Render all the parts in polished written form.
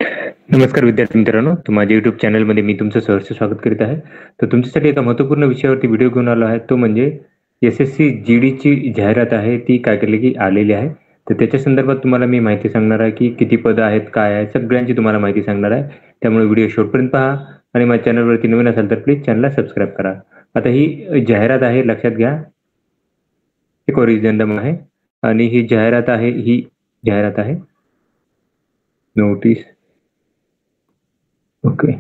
नमस्कार विद्यार्थी मित्रांनो, तर माझ्या YouTube चॅनलमध्ये मी तुमचं सहर्ष स्वागत करीत आहे. तर तुमच्यासाठी एका महत्त्वपूर्ण विषयावरती व्हिडिओ घेऊन आलो आहे. तो म्हणजे एस-एस-सी जी-डीची जाहिरात आहे, ती काय केली की आलेली आहे. तर त्याच्या संदर्भात तुम्हाला मी माहिती सांगणार आहे की किती पदं आहेत, काय आहे, सगळ्यांची तुम्हाला माहिती सांगणार आहे. त्यामुळे व्हिडिओ शेवटपर्यंत पहा आणि माझ्या चॅनलवरती नवीन असाल तर प्लीज चॅनलला सबस्क्राईब करा. आता ही जाहिरात आहे, लक्षात घ्या. एक ओरिजिनल आहे आणि ही जाहिरात आहे. नोटीस. ओके.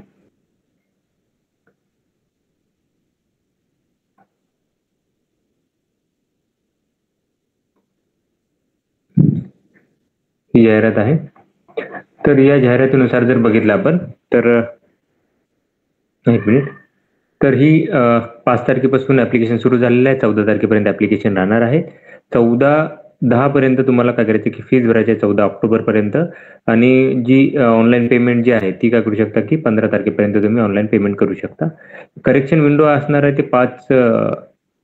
ही जाहिरात आहे. तर या जाहिरातीनुसार जर बघितलं आपण तर एक मिनिट. तर ही 5 तारखेपासून ॲप्लिकेशन सुरू झालेलं आहे. 14 तारखेपर्यंत ॲप्लिकेशन राहणार आहे. 14-10 पर्यंत तुम्हाला काय करायचं की फीस भरायची आहे 14 ऑक्टोबरपर्यंत आणि जी ऑनलाईन पेमेंट जी आहे ती काय करू शकता की 15 तारखेपर्यंत तुम्ही ऑनलाईन पेमेंट करू शकता. करेक्शन विंडो असणार आहे ते 5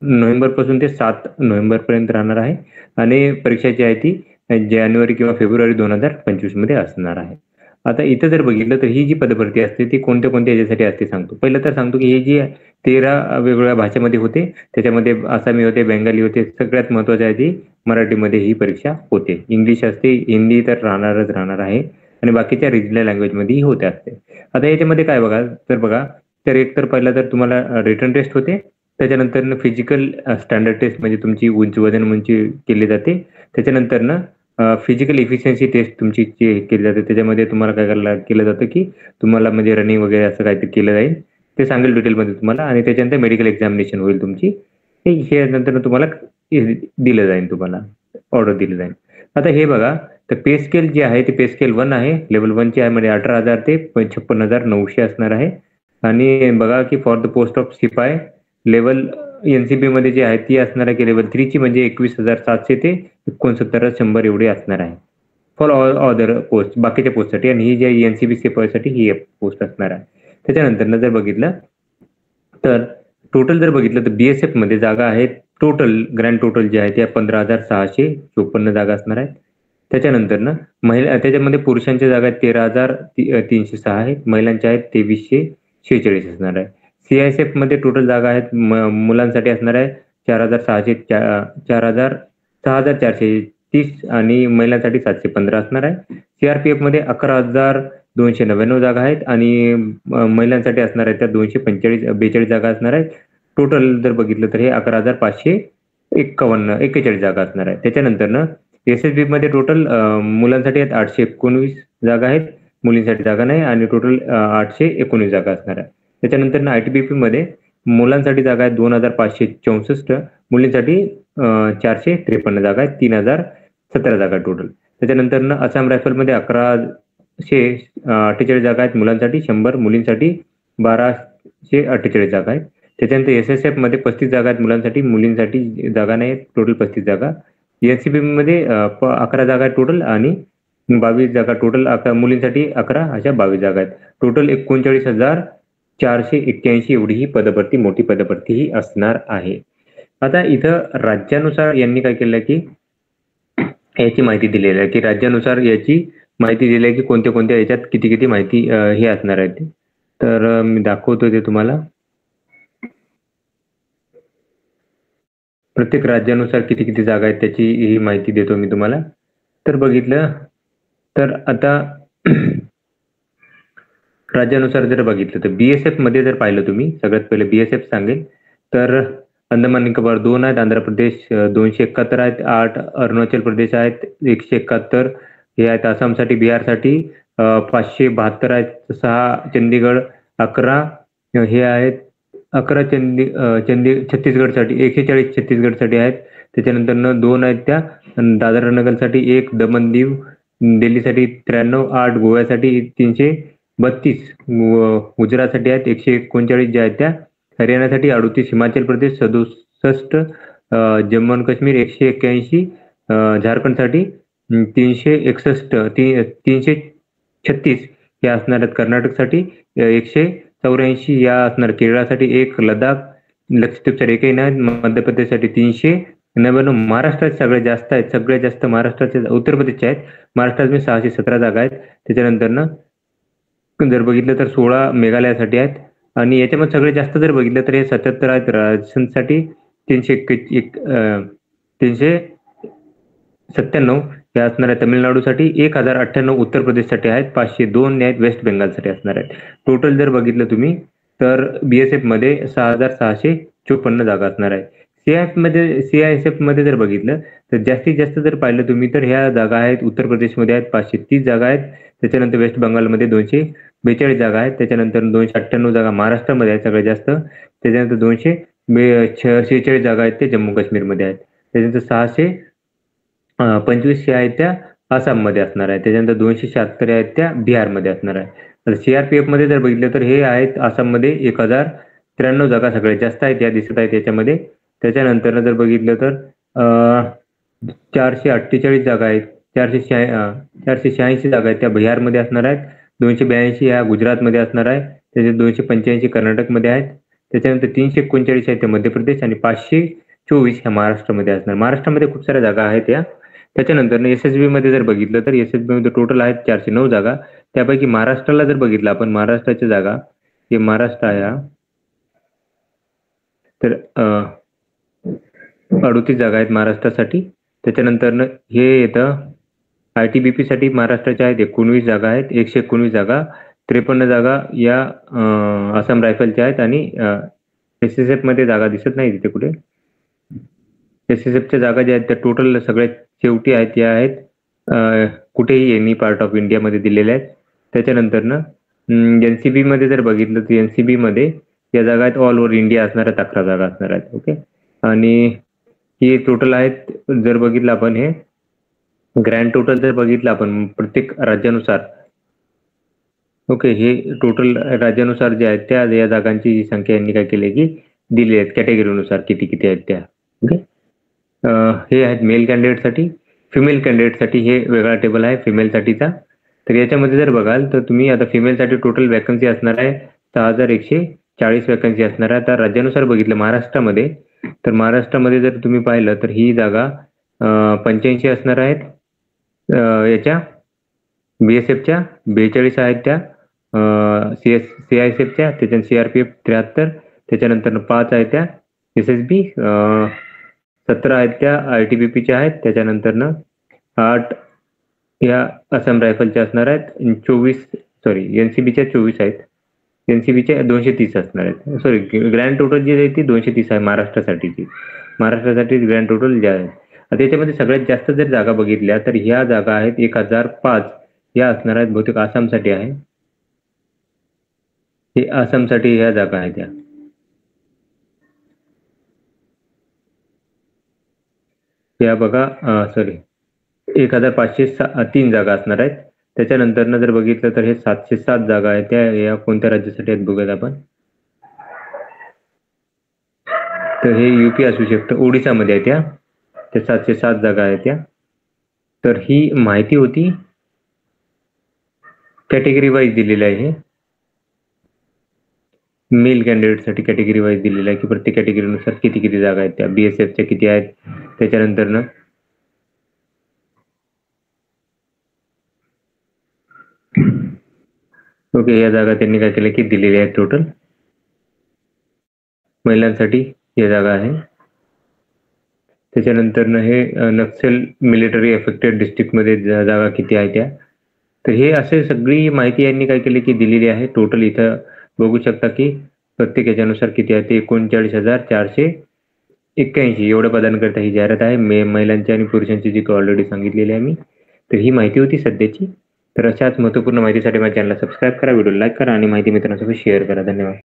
नोव्हेंबरपासून ते 7 नोव्हेंबरपर्यंत राहणार आहे आणि परीक्षा जी आहे ती जानेवारी किंवा फेब्रुवारी 2025 मध्ये असणार आहे. आता इथं जर बघितलं तर ही जी पदभरती असते ती कोणत्या याच्यासाठी असते सांगतो. पहिलं तर सांगतो की हे जी 13 वेगवेगळ्या भाषेमध्ये होते. त्याच्यामध्ये आसामी होते, बेंगाली होते. सगळ्यात महत्त्वाचं आहे ती मराठीमध्ये ही परीक्षा होते. इंग्लिश असते, हिंदी तर राहणार आहे आणि बाकीच्या रिजनल लँग्वेजमध्येही होते असते. आता याच्यामध्ये काय बघा तर एक तर पहिला तर तुम्हाला रिटन टेस्ट होते. त्याच्यानंतर फिजिकल स्टँडर्ड टेस्ट म्हणजे तुमची वजन उंची केली जाते. त्याच्यानंतर फिजिकल इफिशियन्सी टेस्ट तुमची केली जाते. त्याच्यामध्ये तुम्हाला काय केलं जातं की तुम्हाला म्हणजे रनिंग वगैरे असं काहीतरी केलं जाईल. ते सांगेल डिटेलमध्ये तुम्हाला आणि त्याच्यानंतर मेडिकल एक्झामिनेशन होईल तुमची. हे नंतर तुम्हाला दिलं जाईल, तुम्हाला ऑर्डर दिली जाईल. आता हे बघा, तर पे स्केल जे आहे ते पे स्केल 1 आहे. लेवल 1 ची आहे म्हणजे 18,000 ते 56,900 असणार आहे. आणि बघा की फॉर द पोस्ट ऑफ शिपाई लेवल एनसीबी मध्ये जी आहे ती असणार आहे की लेवल 3 ची म्हणजे 21,700 ते 69,100 एवढी असणार आहे. फॉर ऑल अदर पोस्ट, बाकीच्या पोस्टसाठी. आणि ही जी एनसीबी शिपाईसाठी ही पोस्ट असणार आहे. त्याच्यानंतर जर बघितलं तर टोटल जर बघितलं तर बीएसएफ मध्ये जागा आहेत टोटल ग्रँड टोटल जे आहे त्या 15,654 जागा असणार आहेत. त्याच्यानंतर त्याच्यामध्ये पुरुषांच्या जागा आहेत 13,306 आहेत, महिलांच्या आहेत 2,346 असणार आहे. सीआयएसएफ मध्ये टोटल जागा आहेत मुलांसाठी असणार आहे 6,430 आणि महिलांसाठी 715 असणार आहे. सीआरपीएफ मध्ये 11,299 जागा आहेत आणि महिलांसाठी असणार आहेत त्या 242 जागा असणार आहेत. टोटल जर बघितलं तर हे 11,541 जागा असणार आहे. त्याच्यानंतर एसएसबी मध्ये टोटल मुलांसाठी आहेत 819 जागा आहेत, मुलींसाठी जागा नाही आणि टोटल 819 जागा असणार आहे. त्याच्यानंतर आयटीबीपी मध्ये मुलांसाठी जागा आहेत 2,564, मुलींसाठी 453 जागा आहेत, 3,017 जागा टोटल. त्याच्यानंतर आसाम रायफल मध्ये 1,148 जागा आहेत मुलांसाठी, 100 मुलींसाठी, 1,248 जागा आहेत. त्याच्यानंतर एसएसएफ मध्ये 35 जागा आहेत मुलांसाठी, मुलींसाठी जागा नाही, टोटल 35 जागा. एनसीबी मध्ये 11 जागा आहेत टोटल आणि 22 जागा टोटल, मुलींसाठी 11 अशा 22 जागा आहेत. टोटल 39,481 एवढी ही पदभरती, मोठी पदभरती ही असणार आहे. आता इथं राज्यानुसार यांनी काय केलं की याची माहिती दिलेली आहे की राज्यानुसार याची माहिती दिली आहे की कोणत्या याच्यात किती माहिती हे असणार आहे ते. तर मी दाखवतो ते तुम्हाला. प्रत्येक राज्यानुसार किती जागा आहेत त्याची ही माहिती देतो मी तुम्हाला. तर बघितलं तर आता राज्यानुसार जर बघितलं तर बीएसएफ मध्ये जर पाहिलं तुम्ही, सगळ्यात पहिले बीएसएफ सांगेल तर अंदमान निकोबार 2 आहेत, आंध्र प्रदेश 271 आहेत, 8 अरुणाचल प्रदेश आहेत 171 हे आहेत, आसामसाठी बिहारसाठी 572 आहेत, 6 चंदीगड 11 हे आहेत, 11 छत्तीसगडसाठी 140 छत्तीसगडसाठी आहेत. त्याच्यानंतर 2 आहेत त्या दादरा नगरसाठी, 1 दमन दीव, दिल्लीसाठी 93, 8 गोव्यासाठी 332, गुजरातसाठी आहेत 139 ज्या आहेत त्या, हरियाणासाठी 38, हिमाचल प्रदेश 67, जम्मू आणि काश्मीर 181, झारखंडसाठी 361, 336 या असणार आहेत, कर्नाटकसाठी 184 या असणार, केरळसाठी 1, लडाख लक्षद्वीपसाठी 1 नाही, मध्य प्रदेशसाठी 399, महाराष्ट्रात सगळ्यात जास्त आहेत, सगळ्यात जास्त महाराष्ट्राचे उत्तर प्रदेशचे आहेत. महाराष्ट्रात 617 जागा आहेत. त्याच्यानंतर जर बघितलं तर 16 मेघालयासाठी आहेत आणि याच्यामध्ये सगळ्यात जास्त जर बघितलं तर हे 77 आहेत राजस्थानसाठी, 397 हे असणार आहे तमिळनाडूसाठी, 1098 उत्तर प्रदेशसाठी आहेत, 502 आहेत वेस्ट बेंगालसाठी असणार आहेत. टोटल जर बघितलं तुम्ही तर BSF मध्ये 6654 जागा असणार आहे. CISF मध्ये जर बघितलं तर जास्तीत जास्त जर पाहिलं तुम्ही तर ह्या जागा आहेत उत्तर प्रदेशमध्ये आहेत, 530 जागा आहेत. त्याच्यानंतर वेस्ट बंगालमध्ये 242 जागा आहेत. त्याच्यानंतर 298 जागा महाराष्ट्रामध्ये आहेत सगळ्यात जास्त. त्याच्यानंतर 246 जागा आहेत ते जम्मू काश्मीरमध्ये आहेत. त्याच्यानंतर 625 आहेत त्या आसाममध्ये असणार आहे. त्याच्यानंतर 276 आहेत त्या बिहारमध्ये असणार आहे. तर CRPF मध्ये जर बघितलं तर हे आहेत आसाममध्ये 1093 जागा सगळ्यात जास्त आहेत या दिसत आहेत याच्यामध्ये. त्याच्यानंतर जर बघितलं तर 448 जागा आहेत, 486 जागा आहेत त्या बिहारमध्ये असणार आहेत. 282 ह्या गुजरातमध्ये असणार आहे. त्याच्यात 285 कर्नाटकमध्ये आहेत. त्याच्यानंतर 339 आहेत त्या मध्य प्रदेश आणि 524 ह्या महाराष्ट्रामध्ये असणार. महाराष्ट्रामध्ये खूप साऱ्या जागा आहेत या. त्याच्यानंतर SSB मध्ये जर बघितलं तर SSB मध्ये टोटल आहेत 409 जागा. त्यापैकी महाराष्ट्राला जर बघितलं आपण महाराष्ट्राच्या जागा, हे महाराष्ट्र आहे तर 38 जागा आहेत महाराष्ट्रासाठी. त्याच्यानंतर हे येतं ITBP साठी महाराष्ट्राच्या आहेत 19 जागा आहेत, 119 जागा, 53 जागा या आसाम रायफलच्या आहेत आणि SSF मध्ये जागा दिसत नाही तिथे कुठे. SSFच्या जागा ज्या आहेत त्या टोटल सगळ्यात शेवटी आहेत या आहेत कुठेही एनी पार्ट ऑफ इंडियामध्ये दिलेल्या आहेत. त्याच्यानंतर NCB मध्ये जर बघितलं तर NCB मध्ये या जागा आहेत ऑल ओव्हर इंडिया असणाऱ्या 11 जागा असणार आहेत. ओके, आणि हे टोटल आहेत जर बघितलं आपण हे ग्रँड टोटल जर बघितलं आपण प्रत्येक राज्यानुसार. ओके, हे टोटल राज्यानुसार जे आहेत त्या या जागांची संख्या यांनी काय केली की दिली आहेत कॅटेगरीनुसार किती किती आहेत त्या. ओके, हे आहेत मेल कॅन्डिडेटसाठी. फिमेल कॅन्डिडेटसाठी हे वेगळा टेबल आहे फिमेलसाठीचा. तर याच्यामध्ये जर बघाल तर तुम्ही आता फिमेलसाठी टोटल वॅकन्सी असणार आहे 6140 वॅकन्सी असणार आहे. आता राज्यानुसार बघितलं महाराष्ट्रामध्ये तर महाराष्ट्रामध्ये जर तुम्ही पाहिलं तर ही जागा 85 असणार आहेत याच्या BSFच्या, 42 आहेत त्या CISFच्या, त्याच्यानंतर CRPF 73, त्याच्यानंतर 5 आहेत त्या SSB, 17 आहेत त्या ITBPच्या आहेत. त्याच्यानंतर 8 या आसाम रायफलच्या असणार आहेत, 24 NCBच्या 24 आहेत, NCBच्या 230 असणार आहेत. सॉरी, ग्रँड टोटल जी आहे ती 230 आहे महाराष्ट्रासाठीची. महाराष्ट्रासाठी ग्रँड टोटल ज्या आहेत. आता याच्यामध्ये सगळ्यात जास्त जर जागा बघितल्या तर ह्या जागा आहेत 1005 या असणार आहेत, बहुतेक आसामसाठी आहे. हे आसामसाठी ह्या जागा आहेत त्या. या बघा 1503 जागा असणार आहेत. त्याच्यानंतर जर बघितलं तर हे 707 जागा आहेत त्या या कोणत्या राज्यासाठी आहेत बघूयात आपण. तर हे UP असू शकतं, ओडिसामध्ये आहे त्या 707 जागा आहेत त्या. तर ही माहिती होती कॅटेगरी वाईज दिलेलं आहे. हे मेल कॅन्डिडेटसाठी कॅटेगरी वाईज दिलेलं आहे की प्रत्येक कॅटेगरीनुसार किती किती जागा आहेत त्या. BSFच्या किती आहेत. त्याच्यानंतर ओके, या जागा त्यांनी काय केलं की दिलेल्या आहेत टोटल. महिलांसाठी या जागा आहे. त्याच्यानंतर हे नक्सल मिलिटरी अफेक्टेड डिस्ट्रिक्टमध्ये जागा किती आहे त्या. तर हे असे सगळी माहिती यांनी काय केली की दिलेली आहे. टोटल इथं बघू शकता की प्रत्येक याच्यानुसार किती आहे ते 39,481 एवढं पदांकरता ही जाहिरात आहे महिलांची आणि पुरुषांची जी ऑलरेडी सांगितलेली आहे मी. तर ही माहिती होती सध्याची. तर अशाच महत्त्वपूर्ण माहितीसाठी माझ्या चॅनलला सबस्क्राईब करा, व्हिडिओ लाईक करा आणि माहिती मित्रांसोबत शेअर करा. धन्यवाद.